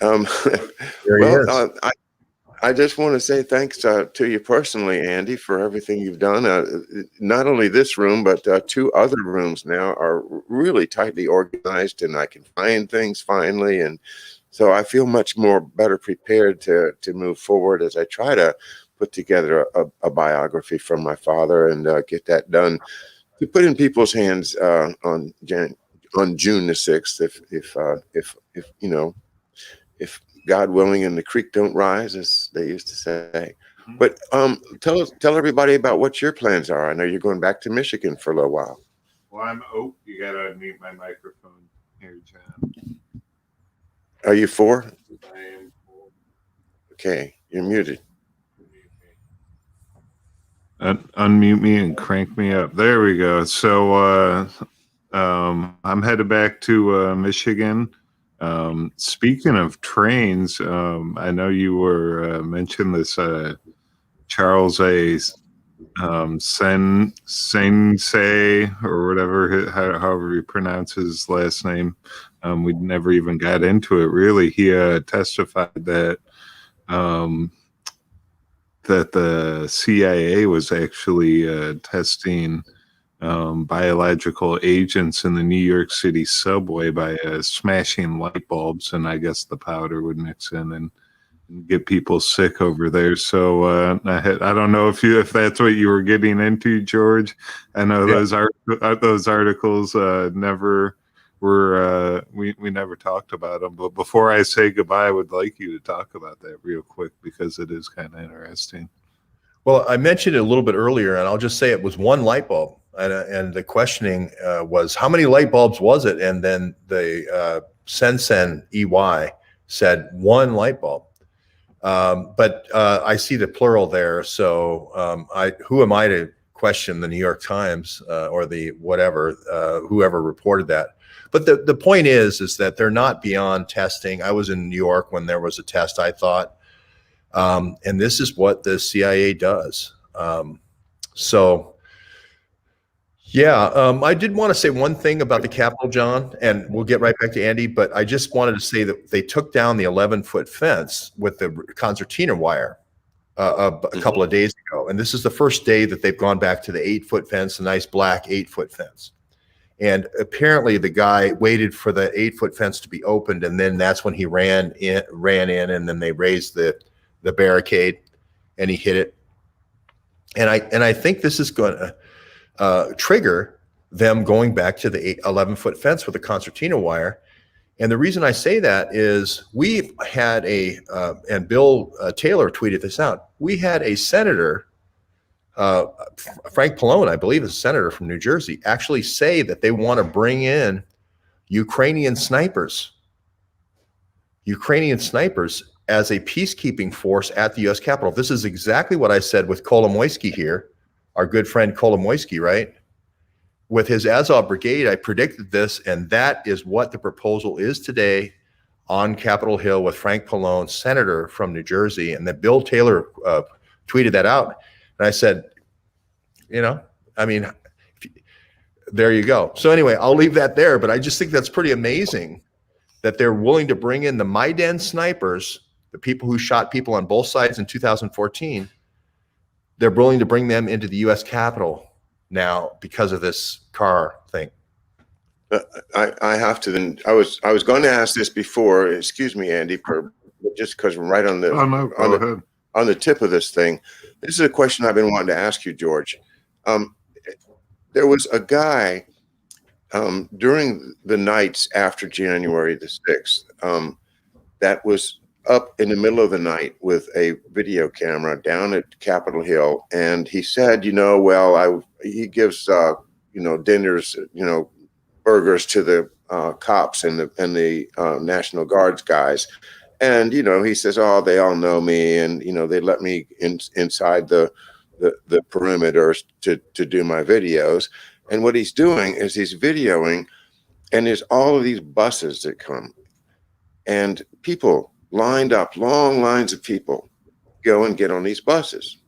S1: Well, I just want to say thanks to you personally, Andy, for everything you've done. Not only this room, but 2 other rooms now are really tightly organized, and I can find things finally. And so I feel much better prepared to move forward as I try to put together a biography from my father and get that done to put in people's hands on June the 6th, if you know, if God willing and the creek don't rise, as they used to say. But tell everybody about what your plans are. I know you're going back to Michigan for a little while.
S2: Well, you got to unmute my microphone here, John.
S1: Are you 4?
S2: I am 4.
S1: Okay, you're muted.
S2: Unmute me and crank me up. There we go. So I'm headed back to Michigan. Speaking of trains, I know you were mentioning this Charles A. Sensei or whatever, however you pronounce his last name. We never even got into it really. He testified that that the CIA was actually testing biological agents in the New York City subway by smashing light bulbs, and I guess the powder would mix in get people sick over there. So I don't know if that's what you were getting into, George. I know those articles never were. We never talked about them. But before I say goodbye, I would like you to talk about that real quick because it is kind of interesting.
S3: Well, I mentioned it a little bit earlier, and I'll just say it was one light bulb, and the questioning was how many light bulbs was it? And then the Sensen EY said one light bulb. But I see the plural there, so who am I to question the New York Times or the whatever whoever reported that? But the point is that they're not beyond testing. I was in New York when there was a test, I thought, and this is what the CIA does. So. Yeah, I did want to say one thing about the Capitol, John, and we'll get right back to Andy, but I just wanted to say that they took down the 11-foot fence with the concertina wire a couple of days ago. And this is the first day that they've gone back to the 8-foot fence, a nice black 8-foot fence. And apparently the guy waited for the 8-foot fence to be opened, and then that's when he ran in, and then they raised the barricade, and he hit it. And I think this is going to trigger them going back to the 11-foot fence with a concertina wire. And the reason I say that is we had and Bill Taylor tweeted this out, we had a senator, Frank Pallone, I believe is a senator from New Jersey, actually say that they want to bring in Ukrainian snipers as a peacekeeping force at the U.S. Capitol. This is exactly what I said with Kolomoisky here, our good friend Kolomoisky, right? With his Azov Brigade, I predicted this, and that is what the proposal is today on Capitol Hill with Frank Pallone, senator from New Jersey. And then Bill Taylor tweeted that out. And I said, there you go. So anyway, I'll leave that there, but I just think that's pretty amazing that they're willing to bring in the Maidan snipers, the people who shot people on both sides in 2014. They're willing to bring them into the U.S. Capitol now because of this car thing.
S1: I have to then. I was going to ask this before. Excuse me, Andy, just because we're right on the on the tip of this thing. This is a question I've been wanting to ask you, George. There was a guy during the nights after January the 6th that was up in the middle of the night with a video camera down at Capitol Hill, and he said, he gives dinners, burgers to the cops and the National Guards guys, and he says, oh, they all know me, and they let me inside the perimeters to do my videos. And what he's doing is he's videoing, and there's all of these buses that come, and people lined up, long lines of people go and get on these buses.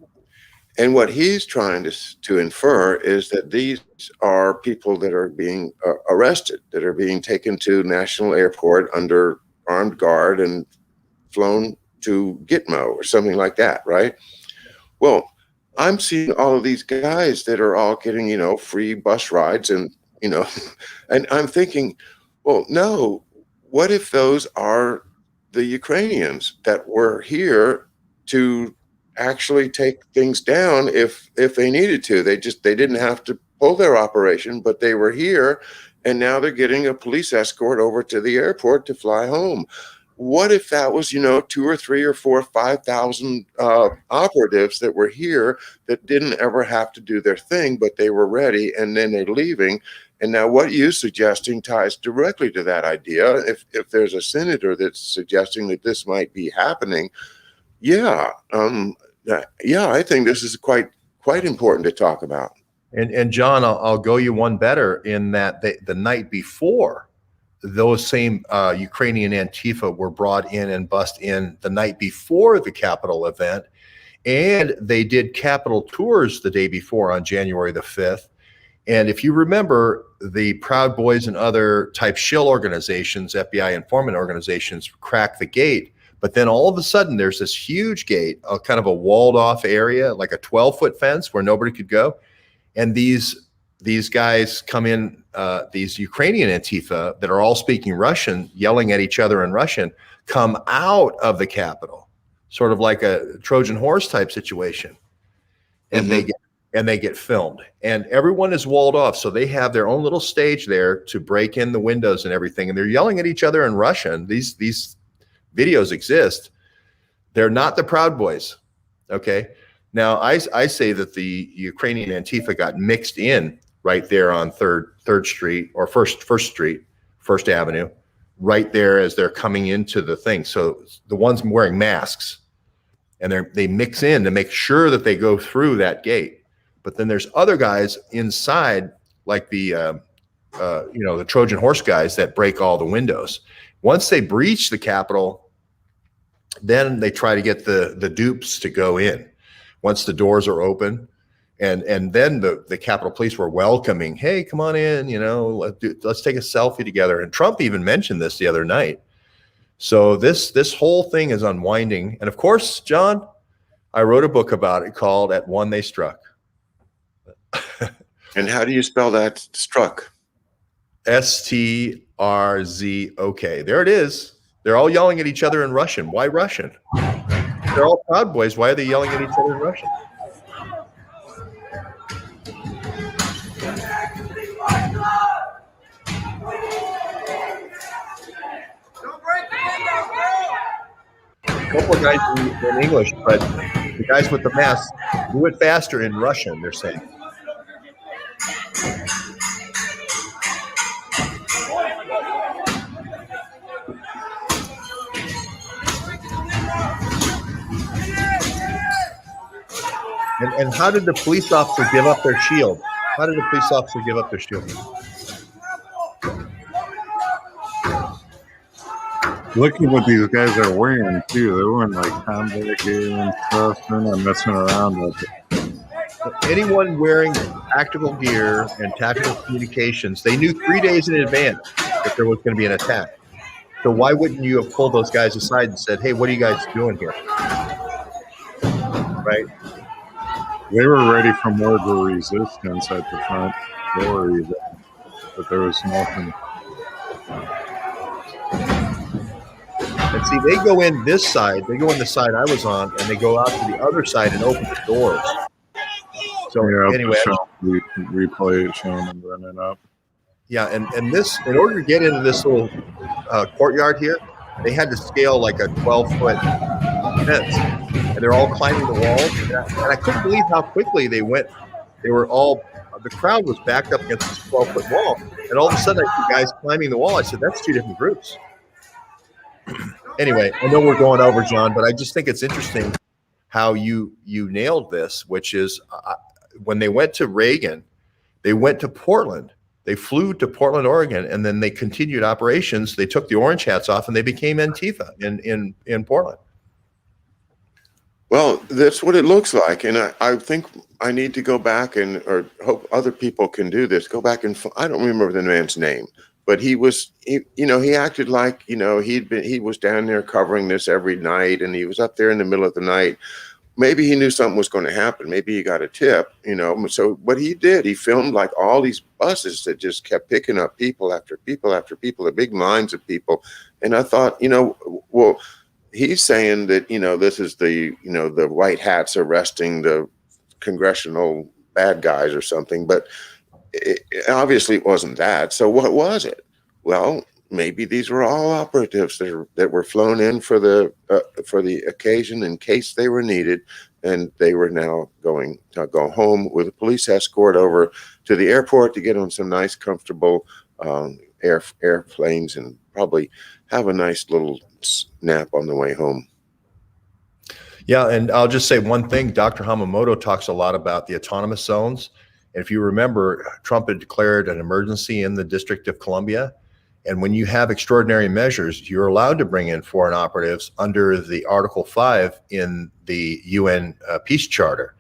S1: And what he's trying to infer is that these are people that are being arrested, that are being taken to National Airport under armed guard and flown to Gitmo or something like that, right? Well, I'm seeing all of these guys that are all getting, free bus rides and I'm thinking, well, no, what if those are the Ukrainians that were here to actually take things down if they needed to? They didn't have to pull their operation, but they were here, and now they're getting a police escort over to the airport to fly home. What if that was 2 or 3 or 4 or 5,000 operatives that were here that didn't ever have to do their thing, but they were ready, and then they're leaving? And now what you're suggesting ties directly to that idea. If there's a senator that's suggesting that this might be happening, I think this is quite important to talk about.
S3: And John, I'll go you one better in that the night before, those same Ukrainian Antifa were brought in and bussed in the night before the Capitol event, and they did Capitol tours the day before on January the 5th. And if you remember, the Proud Boys and other type shill organizations, FBI informant organizations, cracked the gate. But then all of a sudden, there's this huge gate, kind of a walled off area, like a 12-foot fence where nobody could go. And these guys come in, these Ukrainian Antifa that are all speaking Russian, yelling at each other in Russian, come out of the Capitol. sort of like a Trojan horse type situation. And they get filmed, and everyone is walled off. So they have their own little stage there to break in the windows and everything. And they're yelling at each other in Russian. These videos exist. They're not the Proud Boys. Okay. Now I say that the Ukrainian Antifa got mixed in right there on Third Street or First Street, First Avenue, right there as they're coming into the thing. So the ones wearing masks, and they mix in to make sure that they go through that gate. But then there's other guys inside, like the Trojan horse guys that break all the windows. Once they breach the Capitol, then they try to get the dupes to go in. Once the doors are open, and then the Capitol Police were welcoming, hey, come on in, let's take a selfie together. And Trump even mentioned this the other night. So this whole thing is unwinding. And of course, John, I wrote a book about it called At One They Struck.
S1: And how do you spell that, struck?
S3: STRZOK. There it is. They're all yelling at each other in Russian. Why Russian? They're all Proud Boys. Why are they yelling at each other in Russian? A couple of guys in English, but the guys with the masks do it faster in Russian, they're saying. And how did the police officer give up their shield? How did the police officer give up their shield?
S2: Look at what these guys are wearing too. They're wearing like combat gear and stuff. They're not messing around with it.
S3: Anyone wearing tactical gear and tactical communications, they knew 3 days in advance that there was going to be an attack. So why wouldn't you have pulled those guys aside and said, hey, what are you guys doing here? Right?
S2: They were ready for more of a resistance at the front door, even, but there was nothing.
S3: And see, they go in this side, they go in the side I was on, and they go out to the other side and open the doors. So anyway,
S2: replay it showing them running up.
S3: Yeah, and this, in order to get into this little courtyard here, they had to scale like a 12-foot fence, and they're all climbing the walls. And I couldn't believe how quickly they went. They were all, the crowd was backed up against this 12-foot wall, and all of a sudden I see guys climbing the wall. I said, that's two different groups. Anyway, I know we're going over, John, but I just think it's interesting how you nailed this, which is when they went to Reagan, they went to Portland. They flew to Portland, Oregon, and then they continued operations. They took the orange hats off, and they became Antifa in Portland.
S1: Well, that's what it looks like. And I think I need to go back or hope other people can do this. Go back and I don't remember the man's name, but he acted like, he was down there covering this every night, and he was up there in the middle of the night. Maybe he knew something was going to happen. Maybe he got a tip, So what he did, he filmed like all these buses that just kept picking up people after people after people, the big lines of people. And I thought, well, he's saying that, this is the white hats arresting the congressional bad guys or something. But obviously it wasn't that. So what was it? Well, maybe these were all operatives that were flown in for the occasion in case they were needed, and they were now going to go home with a police escort over to the airport to get on some nice, comfortable airplanes and probably have a nice little nap on the way home.
S3: Yeah, and I'll just say one thing. Dr. Hamamoto talks a lot about the autonomous zones. And if you remember, Trump had declared an emergency in the District of Columbia. And when you have extraordinary measures, you're allowed to bring in foreign operatives under the Article 5 in the UN Peace Charter.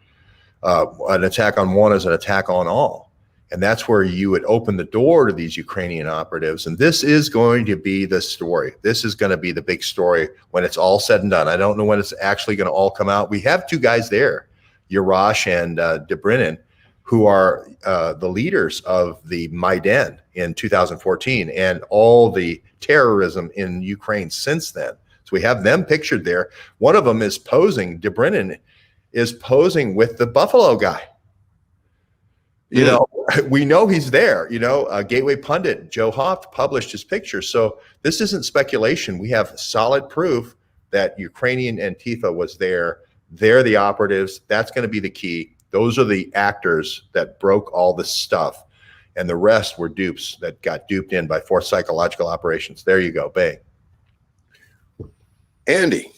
S3: An attack on one is an attack on all. And that's where you would open the door to these Ukrainian operatives. And this is going to be the story. This is going to be the big story when it's all said and done. I don't know when it's actually going to all come out. We have two guys there, Yarash and Dobrynin, who are the leaders of the Maidan in 2014 and all the terrorism in Ukraine since then. we have them pictured there. One of them is posing. DeBrennan is posing with the Buffalo guy. You know, we know he's there. You know, Gateway pundit Joe Hoft published his picture. So this isn't speculation. We have solid proof that Ukrainian Antifa was there. They're the operatives. That's going to be the key. Those are the actors that broke all this stuff. And the rest were dupes that got duped in by forced psychological operations. There you go. Bang.
S1: Andy,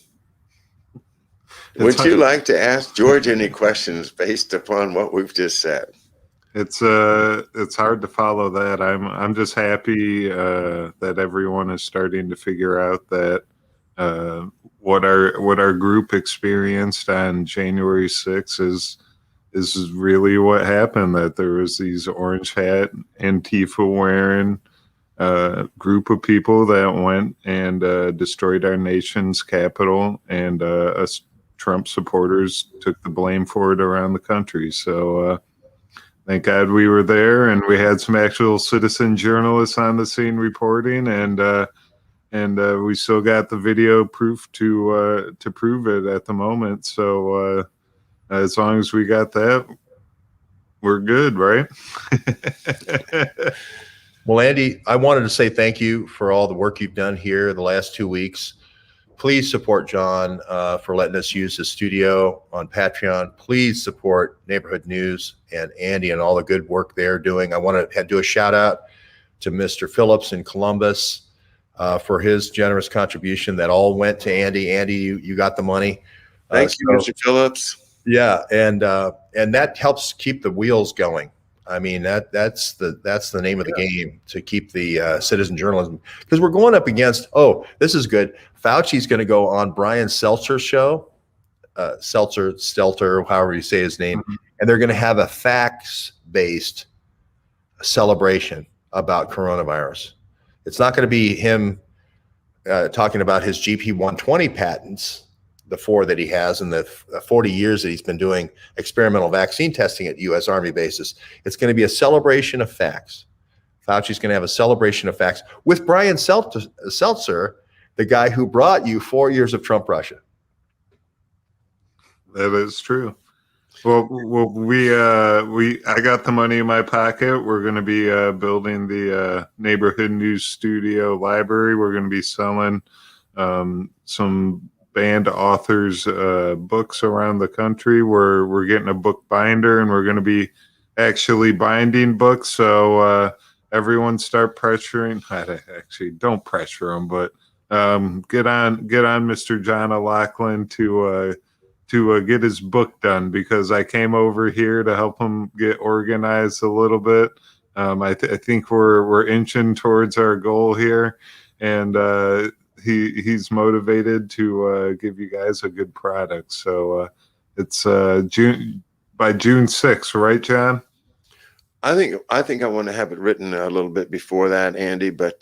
S1: would you like to ask George any questions based upon what we've just said?
S2: It's hard to follow that. I'm just happy that everyone is starting to figure out that what our group experienced on January 6th is really what happened. That there was these orange hat Antifa wearing group of people that went and destroyed our nation's capital, and us Trump supporters took the blame for it around the country. So thank God we were there, and we had some actual citizen journalists on the scene reporting, and we still got the video proof to prove it at the moment. So as long as we got that, we're good, right?
S3: Well, Andy, I wanted to say thank you for all the work you've done here the last 2 weeks. Please support John for letting us use his studio on Patreon. Please support Neighborhood News and Andy and all the good work they're doing. I want to do a shout out to Mr. Phillips in Columbus for his generous contribution that all went to Andy. Andy, you got the money.
S1: Thank you, Mr. Phillips.
S3: Yeah, and that helps keep the wheels going. I mean, that's the name of the game, to keep the citizen journalism, because we're going up against, this is good. Fauci's going to go on Brian Seltzer's show, Stelter, however you say his name, and they're going to have a facts-based celebration about coronavirus. It's not going to be him talking about his GP 120 patents, the 4 that he has, in the 40 years that he's been doing experimental vaccine testing at U.S. Army bases. It's going to be a celebration of facts. Fauci's going to have a celebration of facts with Brian Seltzer, the guy who brought you 4 years of Trump Russia.
S2: That is true. Well, I got the money in my pocket. We're going to be building the Neighborhood News Studio library. We're going to be selling some banned authors' books around the country. We're getting a book binder, and we're going to be actually binding books. So everyone start pressuring. Actually, don't pressure them, but get on Mr. John OLoughlin to get his book done, because I came over here to help him get organized a little bit. I think we're inching towards our goal here, and he's motivated to give you guys a good product. So it's by June 6th, right, John?
S1: I think I want to have it written a little bit before that, Andy, but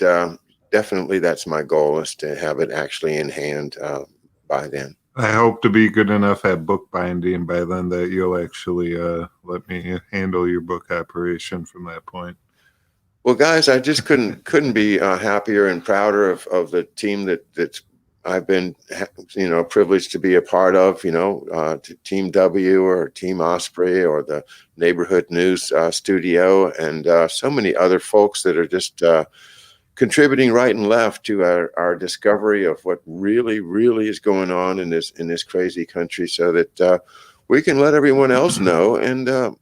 S1: definitely that's my goal, is to have it actually in hand by then.
S2: I hope to be good enough at book binding by then that you'll actually let me handle your book operation from that point.
S1: Well, guys, I just couldn't be happier and prouder of the team that I've been, privileged to be a part of. Team W or Team Osprey or the Neighborhood News Studio, and so many other folks that are just contributing right and left to our discovery of what really, really is going on in this crazy country, so that we can let everyone else know. And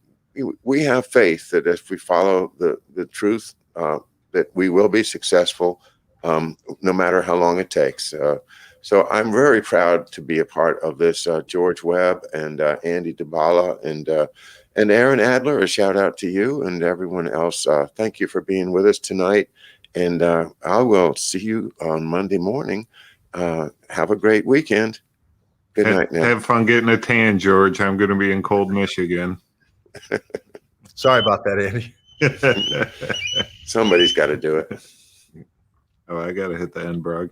S1: we have faith that if we follow the truth, that we will be successful, no matter how long it takes. So I'm very proud to be a part of this. George Webb and Andy DeBala and Aaron Adler, a shout out to you and everyone else. Thank you for being with us tonight. And I will see you on Monday morning. Have a great weekend. Good night now.
S2: Have fun getting a tan, George. I'm going to be in cold Michigan.
S3: Sorry about that, Andy.
S1: Somebody's got to do it.
S2: Oh, I got to hit the end, Brog.